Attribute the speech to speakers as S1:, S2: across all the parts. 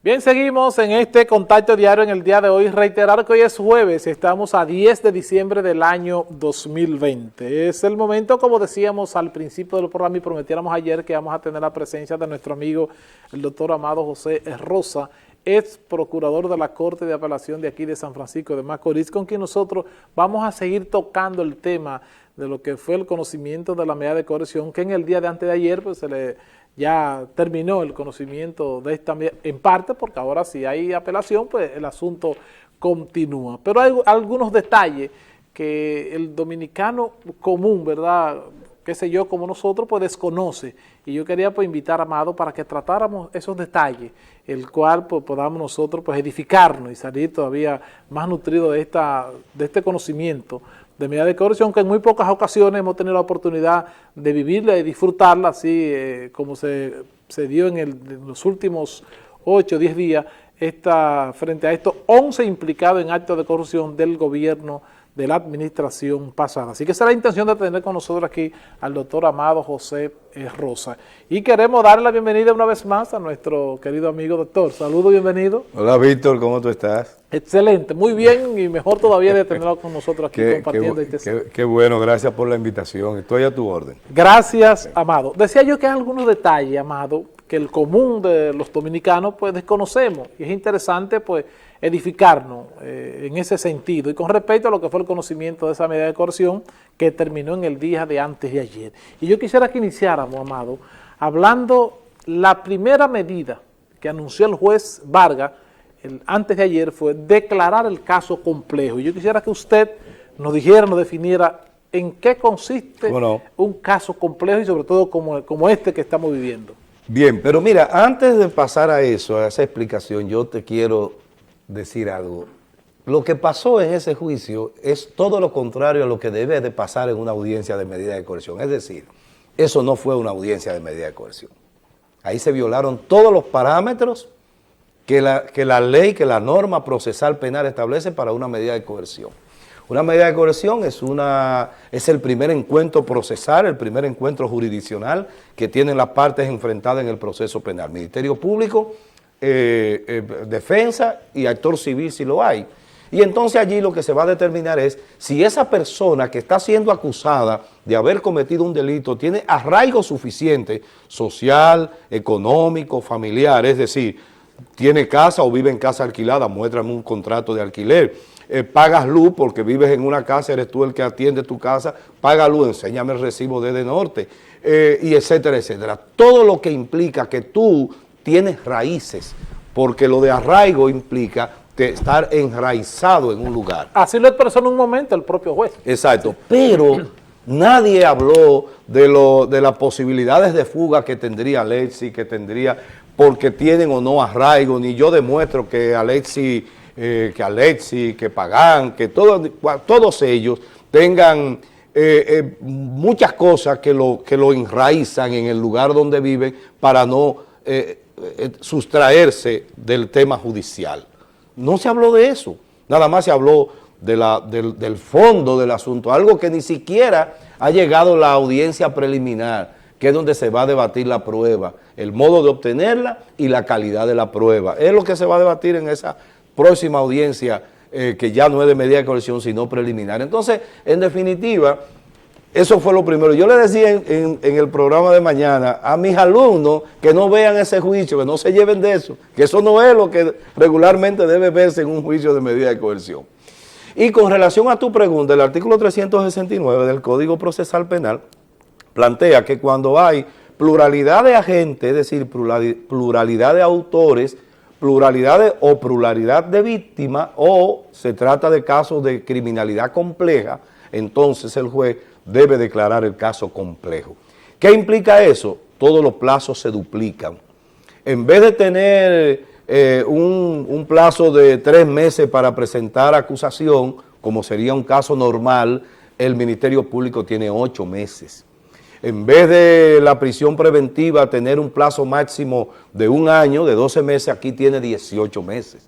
S1: Bien, seguimos en este contacto diario en el día de hoy. Reiterar que hoy es jueves, estamos a 10 de diciembre del año 2020. Es el momento, como decíamos al principio del programa y prometiéramos ayer, que vamos a tener la presencia de nuestro amigo, el doctor Amado José Rosa, ex procurador de la Corte de Apelación de aquí de San Francisco de Macorís, con quien nosotros vamos a seguir tocando el tema de lo que fue el conocimiento de la medida de coerción, que en el día de antes de ayer pues ya terminó el conocimiento de esta medida, en parte porque ahora si hay apelación pues el asunto continúa. Pero hay algunos detalles que el dominicano común, ¿verdad?, qué sé yo, como nosotros, pues desconoce. Y yo quería pues invitar a Amado para que tratáramos esos detalles, el cual pues podamos nosotros pues edificarnos y salir todavía más nutridos de este conocimiento de medida de coerción, que en muy pocas ocasiones hemos tenido la oportunidad de vivirla y disfrutarla, así como se dio en los últimos 8 o 10 días, frente a estos 11 implicados en actos de corrupción del gobierno de la administración pasada. Así que esa es la intención de tener con nosotros aquí al doctor Amado José Rosa. Y queremos darle la bienvenida una vez más a nuestro querido amigo doctor. Saludos, bienvenido.
S2: Hola Víctor, ¿cómo tú estás?
S1: Excelente, muy bien y mejor todavía de tenerlo con nosotros aquí compartiendo
S2: Qué bueno, gracias por la invitación, estoy a tu orden.
S1: Gracias, Amado. Decía yo que hay algunos detalles, Amado, que el común de los dominicanos pues desconocemos y es interesante pues edificarnos en ese sentido y con respecto a lo que fue el conocimiento de esa medida de coerción que terminó en el día de antes de ayer. Y yo quisiera que iniciáramos, Amado, hablando la primera medida que anunció el juez Vargas antes de ayer fue declarar el caso complejo. Y yo quisiera que usted nos dijera, nos definiera en qué consiste un caso complejo y sobre todo como este que estamos viviendo.
S2: Bien, pero mira, antes de pasar a eso, a esa explicación, yo te quiero decir algo. Lo que pasó en ese juicio es todo lo contrario a lo que debe de pasar en una audiencia de medida de coerción. Es decir, eso no fue una audiencia de medida de coerción. Ahí se violaron todos los parámetros que la ley, que la norma procesal penal establece para una medida de coerción. Una medida de coerción es el primer encuentro procesal, el primer encuentro jurisdiccional que tienen las partes enfrentadas en el proceso penal. Ministerio Público, defensa y actor civil si lo hay. Y entonces allí lo que se va a determinar es si esa persona que está siendo acusada de haber cometido un delito tiene arraigo suficiente social, económico, familiar, es decir, tiene casa o vive en casa alquilada, muéstrame un contrato de alquiler, pagas luz porque vives en una casa, eres tú el que atiende tu casa, paga luz, enséñame el recibo de Norte, y etcétera, etcétera. Todo lo que implica que tú tienes raíces, porque lo de arraigo implica estar enraizado en un lugar.
S1: Así lo expresó en un momento el propio juez.
S2: Exacto, pero nadie habló de las posibilidades de fuga que tendría Alexis, porque tienen o no arraigo, ni yo demuestro que Alexis, que Pagán, que todos ellos tengan muchas cosas que lo enraizan en el lugar donde viven para no sustraerse del tema judicial. No se habló de eso, nada más se habló del fondo del asunto, algo que ni siquiera ha llegado a la audiencia preliminar, que es donde se va a debatir la prueba, el modo de obtenerla y la calidad de la prueba. Es lo que se va a debatir en esa próxima audiencia, que ya no es de medida de coerción, sino preliminar. Entonces, en definitiva, eso fue lo primero. Yo le decía en el programa de mañana a mis alumnos que no vean ese juicio, que no se lleven de eso, que eso no es lo que regularmente debe verse en un juicio de medida de coerción. Y con relación a tu pregunta, el artículo 369 del Código Procesal Penal plantea que cuando hay pluralidad de agentes, es decir, pluralidad de autores, pluralidad de víctimas, o se trata de casos de criminalidad compleja, entonces el juez debe declarar el caso complejo. ¿Qué implica eso? Todos los plazos se duplican. En vez de tener un plazo de 3 meses para presentar acusación, como sería un caso normal, el Ministerio Público tiene 8 meses. En vez de la prisión preventiva tener un plazo máximo de 1 año, de 12 meses, aquí tiene 18 meses.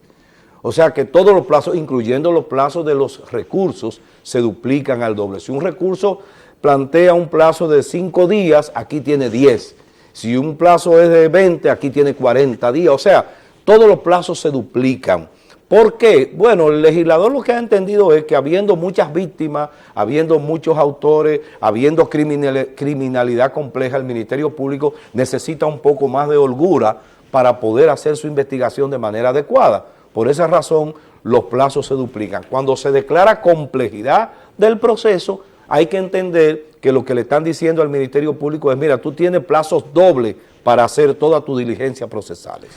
S2: O sea que todos los plazos, incluyendo los plazos de los recursos, se duplican al doble. Si un recurso plantea un plazo de 5 días, aquí tiene 10. Si un plazo es de 20, aquí tiene 40 días. O sea, todos los plazos se duplican. ¿Por qué? Bueno, el legislador lo que ha entendido es que habiendo muchas víctimas, habiendo muchos autores, habiendo criminalidad compleja, el Ministerio Público necesita un poco más de holgura para poder hacer su investigación de manera adecuada. Por esa razón, los plazos se duplican. Cuando se declara complejidad del proceso, hay que entender que lo que le están diciendo al Ministerio Público es, mira, tú tienes plazos dobles para hacer toda tu diligencia procesales.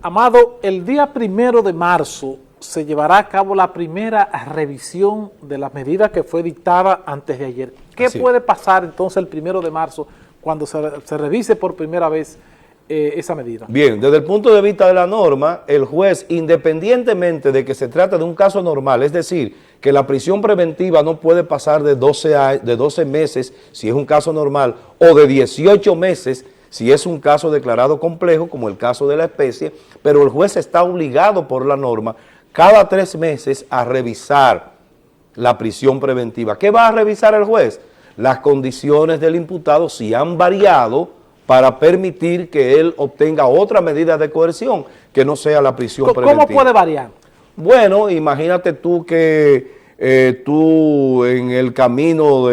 S1: Amado, el día 1 de marzo se llevará a cabo la primera revisión de las medidas que fue dictada antes de ayer. ¿Qué puede pasar entonces el 1 de marzo cuando se revise por primera vez esa medida?
S2: Bien, desde el punto de vista de la norma, el juez, independientemente de que se trate de un caso normal, es decir, que la prisión preventiva no puede pasar de 12 meses si es un caso normal, o de 18 meses si es un caso declarado complejo, como el caso de la especie, pero el juez está obligado por la norma cada 3 meses a revisar la prisión preventiva. ¿Qué va a revisar el juez? Las condiciones del imputado, si han variado, para permitir que él obtenga otra medida de coerción que no sea la prisión preventiva.
S1: ¿Cómo puede variar?
S2: Bueno, imagínate tú que tú en el camino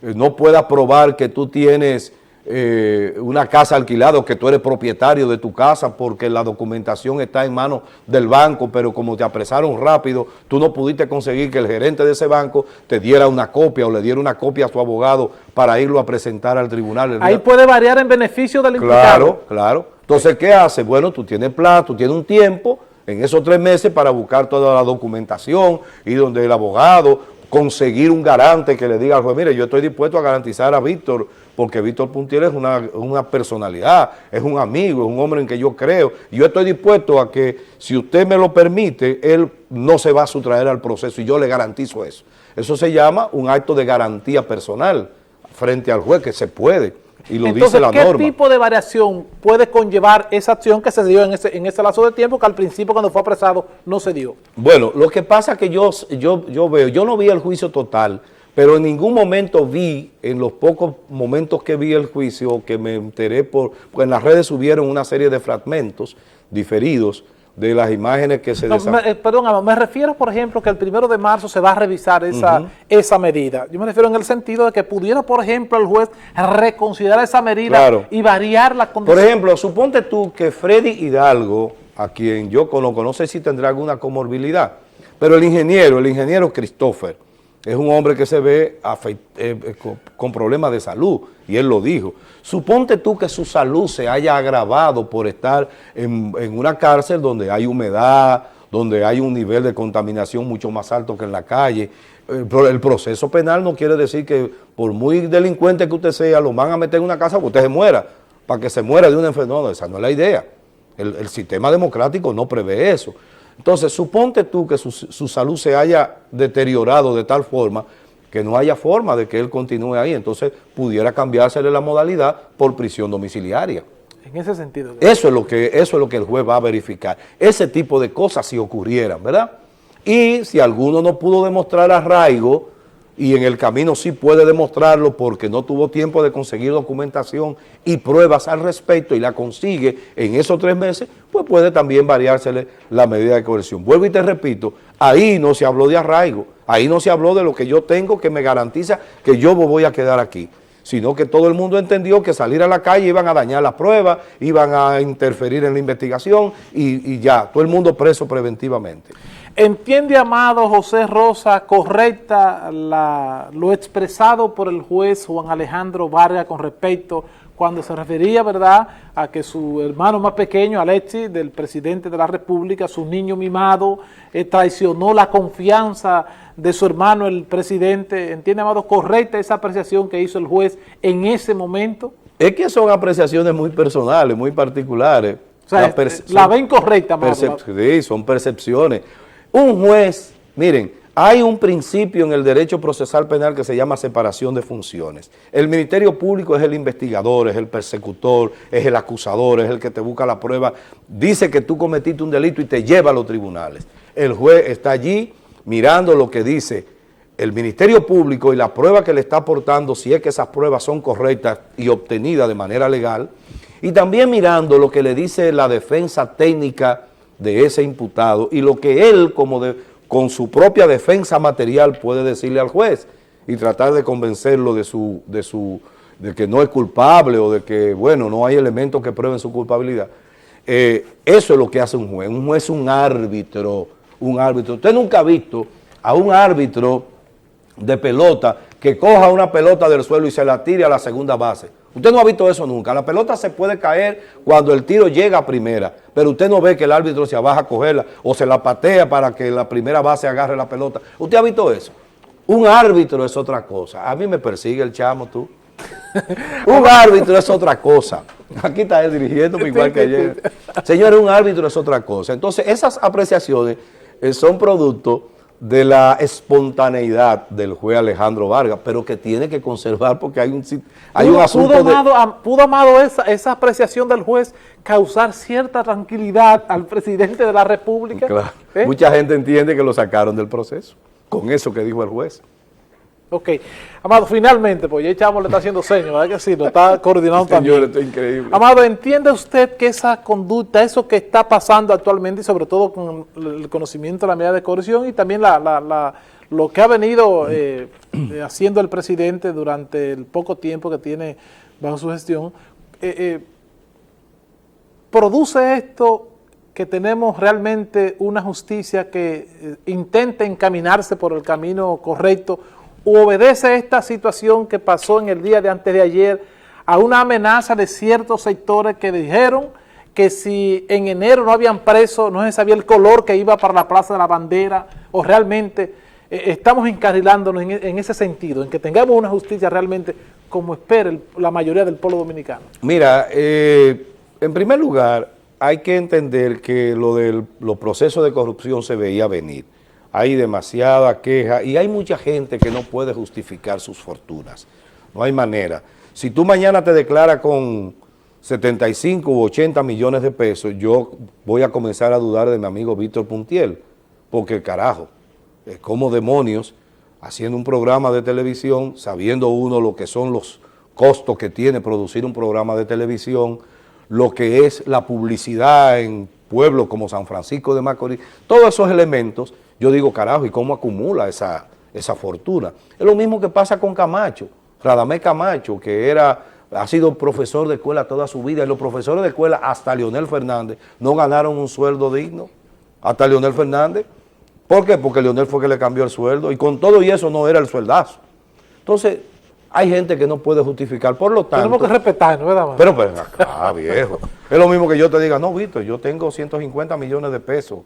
S2: no puedas probar que tú tienes una casa alquilada o que tú eres propietario de tu casa porque la documentación está en manos del banco, pero como te apresaron rápido, tú no pudiste conseguir que el gerente de ese banco te diera una copia o le diera una copia a su abogado para irlo a presentar al tribunal.
S1: Ahí puede variar en beneficio del imputado.
S2: Claro, claro. Entonces, ¿qué hace? Bueno, tú tienes plazo, tú tienes un tiempo en esos 3 meses para buscar toda la documentación y donde el abogado conseguir un garante que le diga al juez, mire, yo estoy dispuesto a garantizar a Víctor, porque Víctor Puntiel es una personalidad, es un amigo, es un hombre en que yo creo. Yo estoy dispuesto a que, si usted me lo permite, él no se va a sustraer al proceso y yo le garantizo eso. Eso se llama un acto de garantía personal frente al juez, que se puede, y lo dice la norma.
S1: ¿Qué tipo de variación puede conllevar esa acción que se dio en ese lazo de tiempo que al principio cuando fue apresado no se dio?
S2: Bueno, lo que pasa es que yo no vi el juicio total, pero en ningún momento vi, en los pocos momentos que vi el juicio, que me enteré pues en las redes subieron una serie de fragmentos diferidos de las imágenes que se
S1: Perdón, me refiero, por ejemplo, que el 1 de marzo se va a revisar esa medida. Yo me refiero en el sentido de que pudiera, por ejemplo, el juez reconsiderar esa medida y variar la condición.
S2: Por ejemplo, suponte tú que Freddy Hidalgo, a quien yo conozco, no sé si tendrá alguna comorbilidad, pero el ingeniero Christopher, es un hombre que se ve con problemas de salud, y él lo dijo. Suponte tú que su salud se haya agravado por estar en una cárcel donde hay humedad, donde hay un nivel de contaminación mucho más alto que en la calle. El proceso penal no quiere decir que por muy delincuente que usted sea, lo van a meter en una casa para que usted se muera, para que se muera de una enfermedad. No, esa no es la idea. El sistema democrático no prevé eso. Entonces, suponte tú que su salud se haya deteriorado de tal forma que no haya forma de que él continúe ahí, entonces pudiera cambiársele la modalidad por prisión domiciliaria.
S1: En ese sentido.
S2: Eso es lo que el juez va a verificar. Ese tipo de cosas si ocurrieran, ¿verdad? Y si alguno no pudo demostrar arraigo, y en el camino sí puede demostrarlo porque no tuvo tiempo de conseguir documentación y pruebas al respecto y la consigue en esos 3 meses, pues puede también variársele la medida de coerción. Vuelvo y te repito, ahí no se habló de arraigo, ahí no se habló de lo que yo tengo que me garantiza que yo me voy a quedar aquí, sino que todo el mundo entendió que salir a la calle iban a dañar las pruebas, iban a interferir en la investigación y ya, todo el mundo preso preventivamente.
S1: ¿Entiende, amado José Rosa, correcta lo expresado por el juez Juan Alejandro Vargas con respecto cuando se refería, ¿verdad?, a que su hermano más pequeño, Alexis, del presidente de la República, su niño mimado, traicionó la confianza de su hermano, el presidente? ¿Entiende, amado, correcta esa apreciación que hizo el juez en ese momento?
S2: Es que son apreciaciones muy personales, muy particulares.
S1: O sea, la ven correcta, amado.
S2: Sí, son percepciones. Un juez, miren, hay un principio en el derecho procesal penal que se llama separación de funciones. El Ministerio Público es el investigador, es el persecutor, es el acusador, es el que te busca la prueba, dice que tú cometiste un delito y te lleva a los tribunales. El juez está allí mirando lo que dice el Ministerio Público y la prueba que le está aportando, si es que esas pruebas son correctas y obtenidas de manera legal, Y también mirando lo que le dice la defensa técnica de ese imputado y lo que él con su propia defensa material puede decirle al juez y tratar de convencerlo de que no es culpable o de que, bueno, no hay elementos que prueben su culpabilidad. Eso es lo que hace un juez. Un juez es un árbitro, un árbitro. Usted nunca ha visto a un árbitro de pelota que coja una pelota del suelo y se la tire a la segunda base. Usted no ha visto eso nunca. La pelota se puede caer cuando el tiro llega a primera, pero usted no ve que el árbitro se abaja a cogerla o se la patea para que la primera base agarre la pelota. ¿Usted ha visto eso? Un árbitro es otra cosa. A mí me persigue el chamo, tú. Un árbitro es otra cosa. Aquí está él dirigiéndome igual que ayer. Señores, un árbitro es otra cosa. Entonces, esas apreciaciones son producto de la espontaneidad del juez Alejandro Vargas, pero que tiene que conservar porque hay un asunto
S1: ¿Pudo, Amado, esa apreciación del juez causar cierta tranquilidad al presidente de la República?
S2: Claro. Mucha gente entiende que lo sacaron del proceso, con eso que dijo el juez.
S1: Ok. Amado, finalmente, pues ya Chamo le está haciendo señas, ¿verdad que sí? Lo está coordinando también.
S2: Señor, esto es increíble.
S1: Amado, ¿entiende usted que esa conducta, eso que está pasando actualmente y sobre todo con el conocimiento de la medida de coerción y también lo que ha venido haciendo el presidente durante el poco tiempo que tiene bajo su gestión, produce esto que tenemos realmente una justicia que intente encaminarse por el camino correcto, o obedece esta situación que pasó en el día de antes de ayer a una amenaza de ciertos sectores que dijeron que si en enero no habían preso, no se sabía el color que iba para la Plaza de la Bandera, o realmente estamos encarrilándonos en ese sentido, en que tengamos una justicia realmente como espera la mayoría del pueblo dominicano?
S2: Mira, en primer lugar, hay que entender que los procesos de corrupción se veía venir. Hay demasiada queja y hay mucha gente que no puede justificar sus fortunas. No hay manera. Si tú mañana te declaras con 75 u 80 millones de pesos, yo voy a comenzar a dudar de mi amigo Víctor Puntiel, porque carajo, como demonios, haciendo un programa de televisión, sabiendo uno lo que son los costos que tiene producir un programa de televisión, lo que es la publicidad en pueblos como San Francisco de Macorís, todos esos elementos, yo digo, carajo, ¿y cómo acumula esa fortuna? Es lo mismo que pasa con Camacho, Radamés Camacho, que ha sido profesor de escuela toda su vida, y los profesores de escuela, hasta Leonel Fernández, no ganaron un sueldo digno, hasta Leonel Fernández. ¿Por qué? Porque Leonel fue que le cambió el sueldo, y con todo y eso no era el sueldazo. Entonces, hay gente que no puede justificar, por lo tanto...
S1: Tenemos que respetarnos, ¿verdad?
S2: Pero viejo, es lo mismo que yo te diga, no, Víctor, yo tengo 150 millones de pesos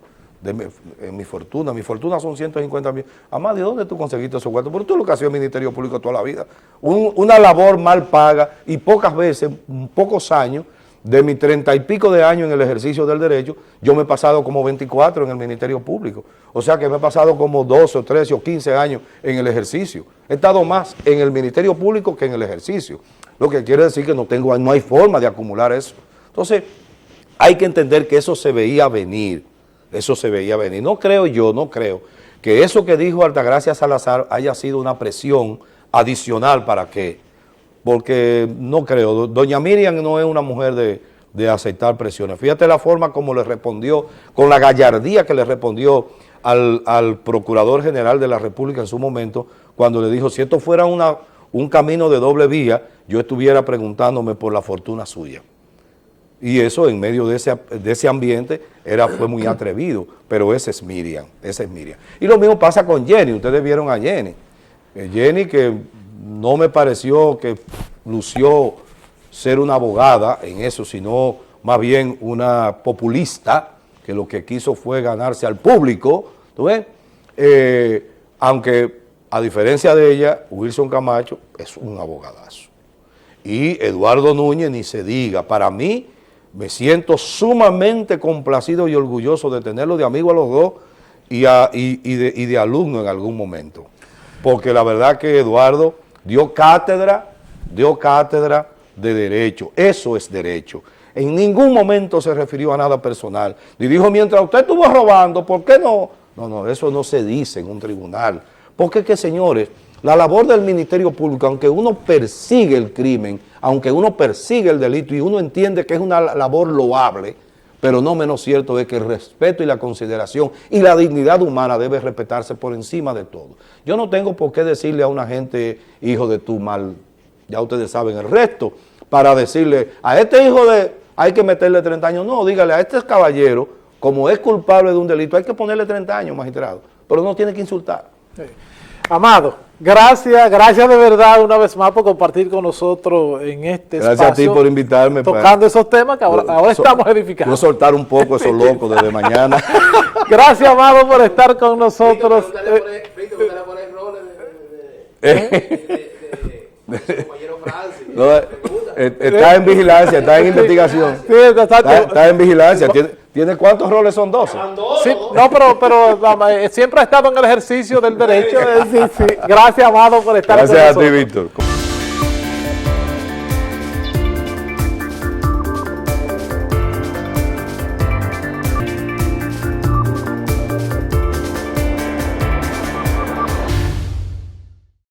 S2: en mi fortuna son 150 millones. Amado, ¿de dónde tú conseguiste esos cuartos? Porque tú lo que has sido el Ministerio Público toda la vida. Una labor mal paga y pocas veces, pocos años, de mis 30 y pico de años en el ejercicio del derecho, yo me he pasado como 24 en el Ministerio Público. O sea que me he pasado como 12 o 13 o 15 años en el ejercicio. He estado más en el Ministerio Público que en el ejercicio. Lo que quiere decir que no hay forma de acumular eso. Entonces, hay que entender que eso se veía venir. Eso se veía venir. No creo que eso que dijo Altagracia Salazar haya sido una presión adicional para qué. Porque no creo. Doña Miriam no es una mujer de aceptar presiones. Fíjate la forma como le respondió, con la gallardía que le respondió al Procurador General de la República en su momento, cuando le dijo, si esto fuera un camino de doble vía, yo estuviera preguntándome por la fortuna suya. Y eso en medio de ese ambiente fue muy atrevido, pero esa es Miriam. Y lo mismo pasa con Jenny, ustedes vieron a Jenny. Jenny, que no me pareció que lució ser una abogada en eso, sino más bien una populista, que lo que quiso fue ganarse al público, ¿tú ves? Aunque a diferencia de ella, Wilson Camacho es un abogadazo. Y Eduardo Núñez ni se diga, para mí, me siento sumamente complacido y orgulloso de tenerlo de amigo a los dos y de alumno en algún momento. Porque la verdad que Eduardo dio cátedra de derecho. Eso es derecho. En ningún momento se refirió a nada personal. Ni dijo, mientras usted estuvo robando, ¿por qué no? No, eso no se dice en un tribunal. Porque es que, señores, La labor del Ministerio Público, aunque uno persigue el crimen, aunque uno persigue el delito y uno entiende que es una labor loable, pero no menos cierto es que el respeto y la consideración y la dignidad humana debe respetarse por encima de todo. Yo no tengo por qué decirle a una gente, hijo de tu mal, ya ustedes saben el resto, para decirle, a este hijo de, hay que meterle 30 años. No, dígale, a este caballero, como es culpable de un delito, hay que ponerle 30 años, magistrado, pero no tiene que insultar.
S1: Sí. Amado, gracias de verdad una vez más por compartir con nosotros en este espacio.
S2: Gracias a ti por invitarme.
S1: Tocando esos temas que ahora estamos edificando.
S2: Yo soltar un poco esos locos desde mañana.
S1: Gracias, Amado, por estar con nosotros.
S2: No, está en vigilancia, está en investigación.
S1: Sí,
S2: está en vigilancia. ¿Tiene cuántos roles? Son 12.
S1: Sí, no, pero siempre ha estado en el ejercicio del derecho. Sí. Gracias, Amado, por estar con nosotros.
S2: Gracias a ti, Víctor.